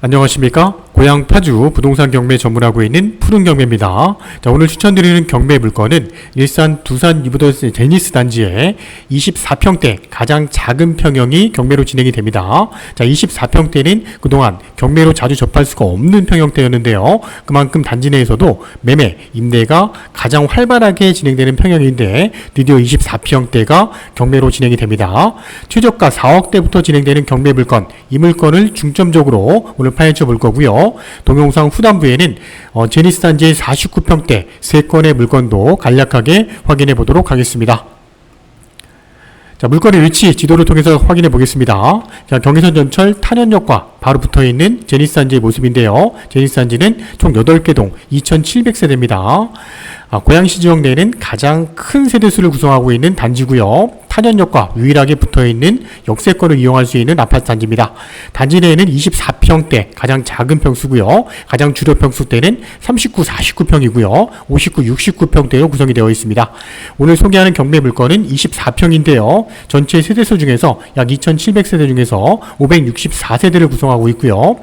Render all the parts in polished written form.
안녕하십니까? 고향 파주 부동산 경매 전문하고 있는 푸른 경매입니다. 자, 오늘 추천드리는 경매 물건은 일산 두산 리버더스 제니스 단지의 24평대 가장 작은 평형이 경매로 진행이 됩니다. 자, 24평대는 그동안 경매로 자주 접할 수가 없는 평형대였는데요. 그만큼 단지 내에서도 매매, 임대가 가장 활발하게 진행되는 평형인데 드디어 24평대가 경매로 진행이 됩니다. 최저가 4억대부터 진행되는 경매 물건, 이 물건을 중점적으로 오늘 파헤쳐 볼 거고요. 동영상 후반부에는 제니스 단지의 49평대 3건의 물건도 간략하게 확인해 보도록 하겠습니다. 자, 물건의 위치 지도를 통해서 확인해 보겠습니다. 자, 경의선 전철 탄현역과 바로 붙어 있는 제니스 단지의 모습인데요. 제니스 단지는 총 8개 동 2,700세대입니다. 고양시 지역 내에는 가장 큰 세대수를 구성하고 있는 단지고요. 탄현역과 유일하게 붙어있는 역세권을 이용할 수 있는 아파트 단지입니다. 단지 내에는 24평대 가장 작은 평수고요. 가장 주력 평수대는 39, 49평이고요. 59, 69평대로 구성이 되어 있습니다. 오늘 소개하는 경매 물건은 24평인데요. 전체 세대수 중에서 약 2,700세대 중에서 564세대를 구성하고 있고요.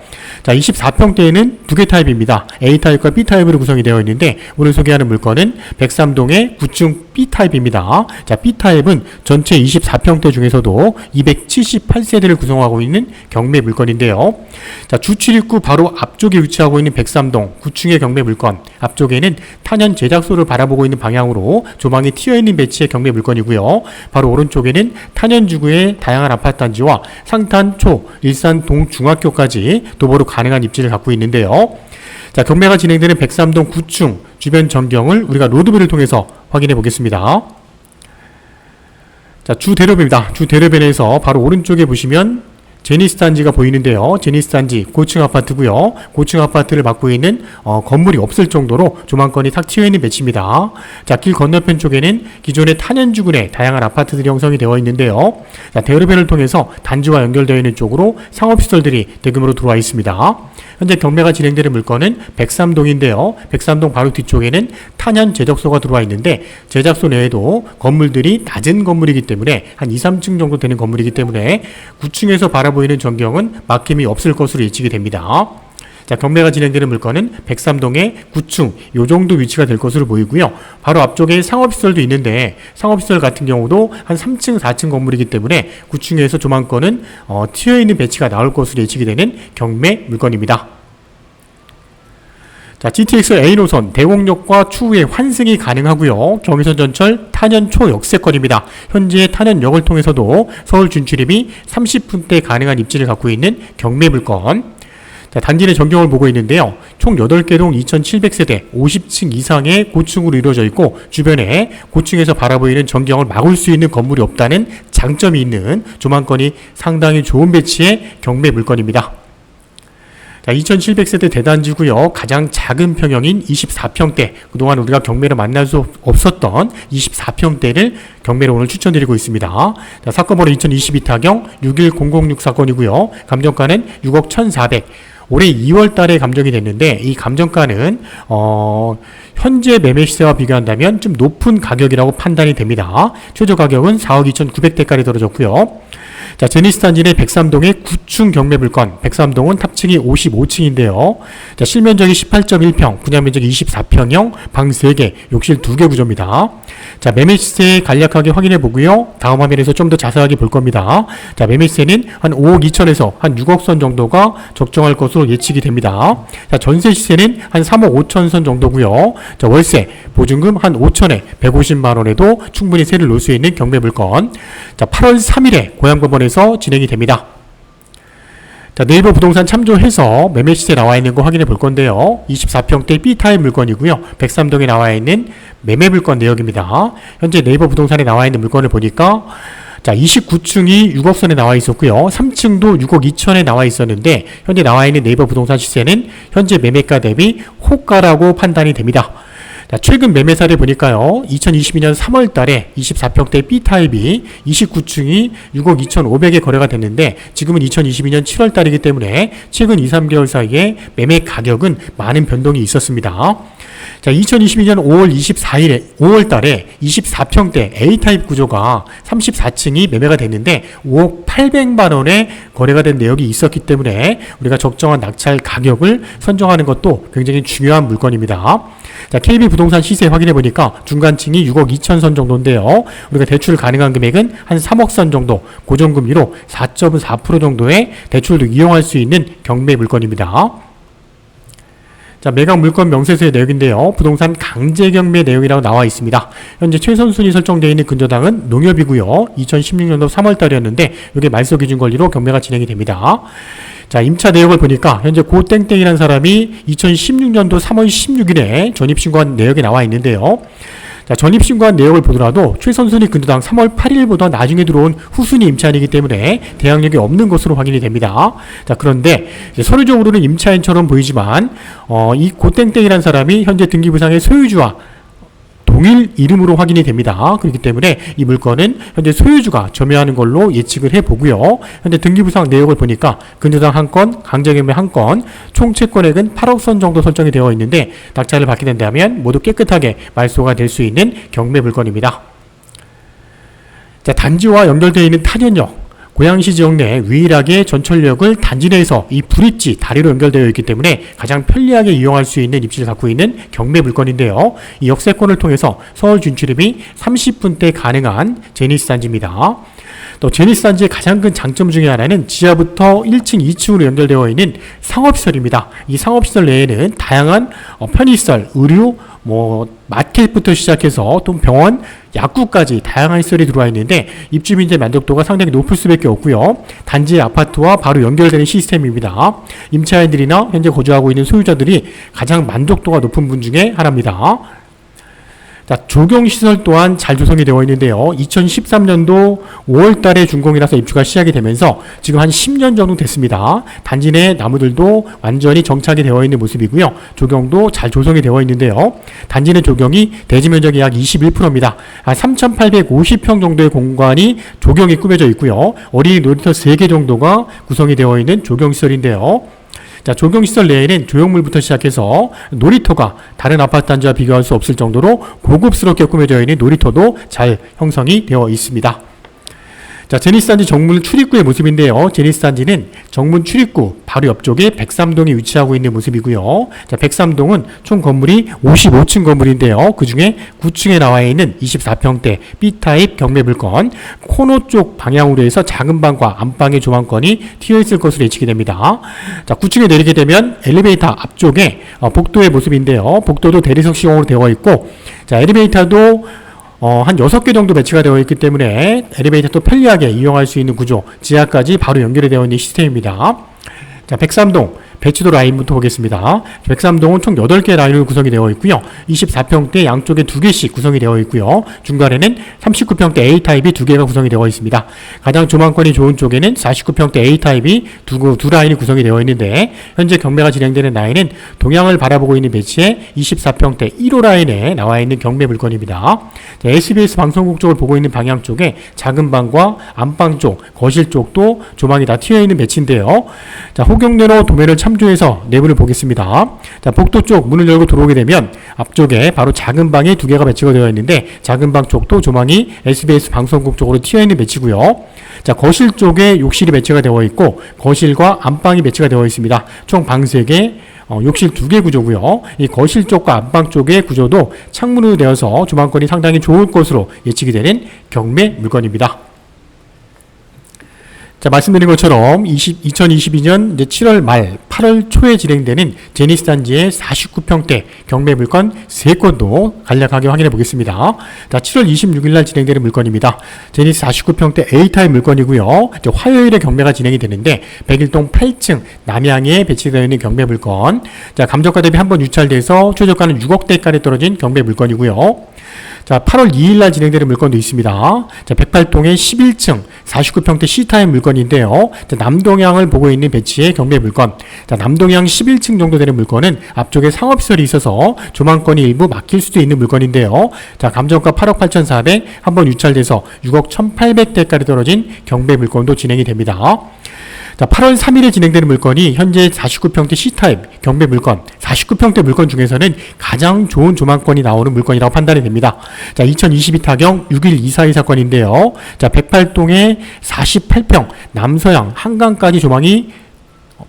자, 24평대에는 두 개 타입입니다. A타입과 B타입으로 구성이 되어 있는데 오늘 소개하는 물건은 103동의 9층 B타입입니다. 자, B타입은 전체 24평대 중에서도 278세대를 구성하고 있는 경매 물건인데요. 자, 주출입구 바로 앞쪽에 위치하고 있는 103동 9층의 경매 물건, 앞쪽에는 탄현 제작소를 바라보고 있는 방향으로 조망이 튀어있는 배치의 경매 물건이고요. 바로 오른쪽에는 탄현주구의 다양한 아파트 단지와 상탄, 초, 일산 동중학교까지 도보로 가능한 입지를 갖고 있는데요. 자, 경매가 진행되는 103동 9층 주변 전경을 우리가 로드뷰를 통해서 확인해 보겠습니다. 자, 주 대로변입니다. 주 대로변에서 바로 오른쪽에 보시면 제니스 단지가 보이는데요. 제니스 단지 고층 아파트고요. 고층 아파트를 맡고 있는 건물이 없을 정도로 조망권이 탁 튀어있는 배치입니다. 자, 길 건너편 쪽에는 기존의 탄현주군의 다양한 아파트들이 형성이 되어 있는데요. 자, 대로변을 통해서 단지와 연결되어 있는 쪽으로 상업시설들이 대규모로 들어와 있습니다. 현재 경매가 진행되는 물건은 103동인데요. 103동 바로 뒤쪽에는 탄현 제작소가 들어와 있는데 제작소 내에도 건물들이 낮은 건물이기 때문에 한 2, 3층 정도 되는 건물이기 때문에 9층에서 바라보이는 전경은 막힘이 없을 것으로 예측이 됩니다. 자, 경매가 진행되는 물건은 103동의 9층 요 정도 위치가 될 것으로 보이고요. 바로 앞쪽에 상업시설도 있는데 상업시설 같은 경우도 한 3층, 4층 건물이기 때문에 9층에서 조망권은 튀어있는 배치가 나올 것으로 예측이 되는 경매 물건입니다. 자, GTX A 노선 대곡역과 추후에 환승이 가능하고요. 경의선 전철 탄현초 역세권입니다. 현재 탄현역을 통해서도 서울 준출입이 30분대 가능한 입지를 갖고 있는 경매 물건. 자, 단지 내 전경을 보고 있는데요. 총 8개 동 2,700세대 50층 이상의 고층으로 이루어져 있고 주변에 고층에서 바라보이는 전경을 막을 수 있는 건물이 없다는 장점이 있는 조망권이 상당히 좋은 배치의 경매 물건입니다. 자, 2,700세대 대단지고요. 가장 작은 평형인 24평대, 그동안 우리가 경매를 만날 수 없었던 24평대를 경매로 오늘 추천드리고 있습니다. 자, 사건번호 2022 타경 61006 사건이고요. 감정가는 6억 1,400. 올해 2월 달에 감정이 됐는데 이 감정가는 현재 매매 시세와 비교한다면 좀 높은 가격이라고 판단이 됩니다. 최저 가격은 4억 2,900대까지 떨어졌고요. 자, 제니스 단지 내 103동의 9층 경매 물건, 103동은 탑층이 55층인데요. 자, 실면적이 18.1평, 분양면적이 24평형, 방 3개, 욕실 2개 구조입니다. 자, 매매 시세 간략하게 확인해 보고요. 다음 화면에서 좀 더 자세하게 볼 겁니다. 자, 매매 시세는 한 5억 2천에서 한 6억 선 정도가 적정할 것으로 예측이 됩니다. 자, 전세 시세는 한 3억 5천 선 정도고요. 자, 월세, 보증금 한 5천에 150만 원에도 충분히 세를 놓을 수 있는 경매 물건. 자, 8월 3일에 고양법원에서 진행이 됩니다. 자, 네이버 부동산 참조해서 매매 시세 나와 있는 거 확인해 볼 건데요. 24평대 B타입 물건이고요. 103동에 나와 있는 매매 물건 내역입니다. 현재 네이버 부동산에 나와 있는 물건을 보니까 자, 29층이 6억 선에 나와 있었고요. 3층도 6억 2천에 나와 있었는데 현재 나와 있는 네이버 부동산 시세는 현재 매매가 대비 호가라고 판단이 됩니다. 자, 최근 매매사를 보니까요. 2022년 3월 달에 24평대 B타입이 29층이 6억 2,500에 거래가 됐는데 지금은 2022년 7월 달이기 때문에 최근 2, 3개월 사이에 매매 가격은 많은 변동이 있었습니다. 자, 2022년 5월 달에 24평대 A타입 구조가 34층이 매매가 됐는데 5억 800만 원에 거래가 된 내역이 있었기 때문에 우리가 적정한 낙찰 가격을 선정하는 것도 굉장히 중요한 물건입니다. 자, KB 부동산 시세 확인해 보니까 중간층이 6억 2천 선 정도인데요. 우리가 대출 가능한 금액은 한 3억 선 정도, 고정금리로 4.4% 정도의 대출도 이용할 수 있는 경매 물건입니다. 자, 매각 물건 명세서의 내역인데요. 부동산 강제 경매 내용이라고 나와 있습니다. 현재 최선순위 설정되어 있는 근저당은 농협이고요. 2016년도 3월 달이었는데 이게 말소 기준 권리로 경매가 진행이 됩니다. 자, 임차 내역을 보니까 현재 고땡땡이라는 사람이 2016년도 3월 16일에 전입신고한 내역이 나와 있는데요. 자, 전입신고한 내역을 보더라도 최선순위 근저당 3월 8일보다 나중에 들어온 후순위 임차인이기 때문에 대항력이 없는 것으로 확인이 됩니다. 자, 그런데 서류적으로는 임차인처럼 보이지만 이 고땡땡이라는 사람이 현재 등기부상의 소유주와 동일 이름으로 확인이 됩니다. 그렇기 때문에 이 물건은 현재 소유주가 점유하는 걸로 예측을 해보고요. 현재 등기부상 내역을 보니까 근저당 1건, 강제경매 1건, 총 채권액은 8억 선 정도 설정이 되어 있는데 낙찰을 받게 된다면 모두 깨끗하게 말소가 될 수 있는 경매 물건입니다. 자, 단지와 연결되어 있는 탄현역, 고양시 지역 내 유일하게 전철역을 단지 내에서 이 브릿지 다리로 연결되어 있기 때문에 가장 편리하게 이용할 수 있는 입지를 갖고 있는 경매 물건인데요. 이 역세권을 통해서 서울 진출입이 30분대 가능한 제니스 단지입니다. 또 제니스 단지의 가장 큰 장점 중에 하나는 지하부터 1층, 2층으로 연결되어 있는 상업시설입니다. 이 상업시설 내에는 다양한 편의시설, 의류, 마켓부터 시작해서 또 병원, 약국까지 다양한 시설이 들어와 있는데 입주민들의 만족도가 상당히 높을 수밖에 없고요. 단지의 아파트와 바로 연결되는 시스템입니다. 임차인들이나 현재 거주하고 있는 소유자들이 가장 만족도가 높은 분 중에 하나입니다. 자, 조경시설 또한 잘 조성이 되어 있는데요. 2013년도 5월 달에 준공이라서 입주가 시작이 되면서 지금 한 10년 정도 됐습니다. 단지 내 나무들도 완전히 정착이 되어 있는 모습이고요. 조경도 잘 조성이 되어 있는데요. 단지 내 조경이 대지 면적이 약 21%입니다. 한 3,850평 정도의 공간이 조경이 꾸며져 있고요. 어린이 놀이터 3개 정도가 구성이 되어 있는 조경시설인데요. 자, 조경시설 내에는 조형물부터 시작해서 놀이터가 다른 아파트 단지와 비교할 수 없을 정도로 고급스럽게 꾸며져 있는 놀이터도 잘 형성이 되어 있습니다. 자, 제니스 단지 정문 출입구의 모습인데요. 제니스 단지는 정문 출입구 바로 옆쪽에 103동이 위치하고 있는 모습이고요. 자, 103동은 총 건물이 55층 건물인데요. 그 중에 9층에 나와 있는 24평대 B타입 경매 물건, 코너 쪽 방향으로 해서 작은 방과 안방의 조망권이 튀어 있을 것으로 예측이 됩니다. 자, 9층에 내리게 되면 엘리베이터 앞쪽에 복도의 모습인데요. 복도도 대리석식형으로 되어 있고, 자, 엘리베이터도 한 6개 정도 배치가 되어 있기 때문에 엘리베이터도 편리하게 이용할 수 있는 구조, 지하까지 바로 연결이 되어 있는 시스템입니다. 자, 103동 배치도 라인부터 보겠습니다. 103동은 총 8개 라인으로 구성이 되어 있고요. 24평대 양쪽에 2개씩 구성이 되어 있고요. 중간에는 39평대 A타입이 2개가 구성이 되어 있습니다. 가장 조망권이 좋은 쪽에는 49평대 A타입이 두 라인이 구성이 되어 있는데 현재 경매가 진행되는 라인은 동향을 바라보고 있는 배치에 24평대 1호 라인에 나와 있는 경매 물건입니다. 자, SBS 방송국 쪽을 보고 있는 방향 쪽에 작은 방과 안방 쪽, 거실 쪽도 조망이 다 튀어 있는 배치인데요. 자, 호경내로 도면을 참조해서 내부를 보겠습니다. 자, 복도 쪽 문을 열고 들어오게 되면 앞쪽에 바로 작은 방이 2개가 배치가 되어 있는데 작은 방 쪽도 조망이 SBS 방송국 쪽으로 튀어 있는 배치고요. 자, 거실 쪽에 욕실이 배치가 되어 있고 거실과 안방이 배치가 되어 있습니다. 총 방 3개, 욕실 2개 구조고요. 이 거실 쪽과 안방 쪽의 구조도 창문으로 되어서 조망권이 상당히 좋을 것으로 예측이 되는 경매 물건입니다. 자, 말씀드린 것처럼 2022년 7월 말 8월 초에 진행되는 제니스 단지의 49평대 경매 물건 3건도 간략하게 확인해 보겠습니다. 자, 7월 26일 날 진행되는 물건입니다. 제니스 49평대 A타입 물건이고요. 화요일에 경매가 진행이 되는데 101동 8층 남향에 배치되어 있는 경매 물건. 자, 감정가 대비 한번 유찰돼서 최저가는 6억대까지 떨어진 경매 물건이고요. 자, 8월 2일 날 진행되는 물건도 있습니다. 자, 108동의 11층 49평대 C타입 물건인데요. 자, 남동향을 보고 있는 배치의 경매 물건. 자, 남동향 11층 정도 되는 물건은 앞쪽에 상업시설이 있어서 조망권이 일부 막힐 수도 있는 물건인데요. 자, 감정가 8억 8,400, 한번 유찰돼서 6억 1,800대까지 떨어진 경매 물건도 진행이 됩니다. 자, 8월 3일에 진행되는 물건이 현재 49평대 C타입 경매 물건, 49평대 물건 중에서는 가장 좋은 조망권이 나오는 물건이라고 판단이 됩니다. 자, 2022 타경 6.1.242 사건인데요. 자, 108동에 48평 남서양 한강까지 조망이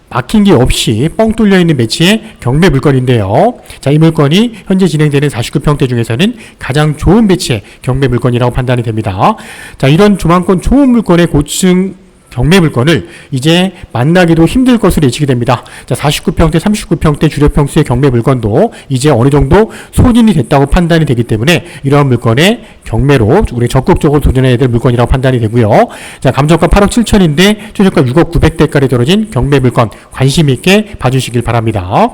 막힌 게 없이 뻥 뚫려 있는 매치의 경매 물건인데요. 자, 이 물건이 현재 진행되는 49평대 중에서는 가장 좋은 매치의 경매 물건이라고 판단이 됩니다. 자, 이런 조망권 좋은 물건의 고층 경매 물건을 이제 만나기도 힘들 것으로 예측이 됩니다. 자, 49평대, 39평대 주력평수의 경매 물건도 이제 어느 정도 소진이 됐다고 판단이 되기 때문에 이러한 물건의 경매로 우리 적극적으로 도전해야 될 물건이라고 판단이 되고요. 자, 감정가 8억 7천인데 최저가 6억 900대까지 떨어진 경매 물건 관심 있게 봐주시길 바랍니다.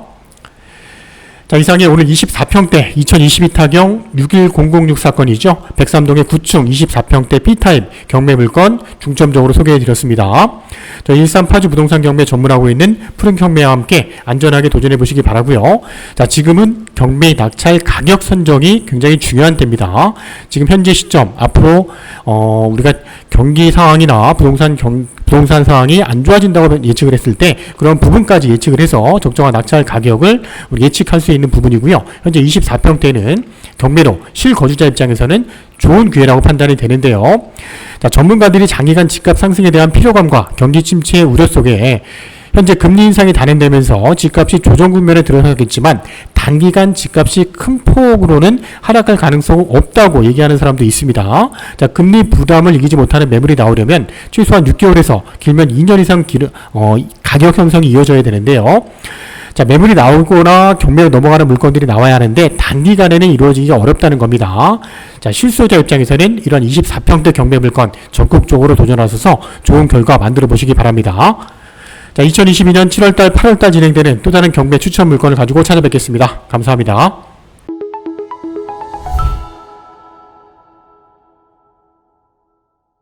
자, 이상이 오늘 24평대 2022 타경 61006 사건이죠. 103동의 9층 24평대 B타입 경매 물건 중점적으로 소개해드렸습니다. 자, 일산 파주 부동산 경매 전문하고 있는 푸른 경매와 함께 안전하게 도전해보시기 바라고요. 자, 지금은 경매 낙찰 가격 선정이 굉장히 중요한 때입니다. 지금 현재 시점 앞으로 우리가 경기 상황이나 부동산 상황이 안 좋아진다고 예측을 했을 때 그런 부분까지 예측을 해서 적정한 낙찰 가격을 우리 예측할 수 있는 부분이고요. 현재 24평대는 경매로 실거주자 입장에서는 좋은 기회라고 판단이 되는데요. 자, 전문가들이 장기간 집값 상승에 대한 피로감과 경기 침체의 우려 속에 현재 금리 인상이 단행되면서 집값이 조정 국면에 들어서겠지만 단기간 집값이 큰 폭으로는 하락할 가능성은 없다고 얘기하는 사람도 있습니다. 자, 금리 부담을 이기지 못하는 매물이 나오려면 최소한 6개월에서 길면 2년 이상 가격 형성이 이어져야 되는데요. 자, 매물이 나오거나 경매로 넘어가는 물건들이 나와야 하는데 단기간에는 이루어지기가 어렵다는 겁니다. 자, 실수요자 입장에서는 이런 24평대 경매 물건 적극적으로 도전하셔서 좋은 결과 만들어 보시기 바랍니다. 자, 2022년 7월달, 8월달 진행되는 또 다른 경매 추천 물건을 가지고 찾아뵙겠습니다. 감사합니다.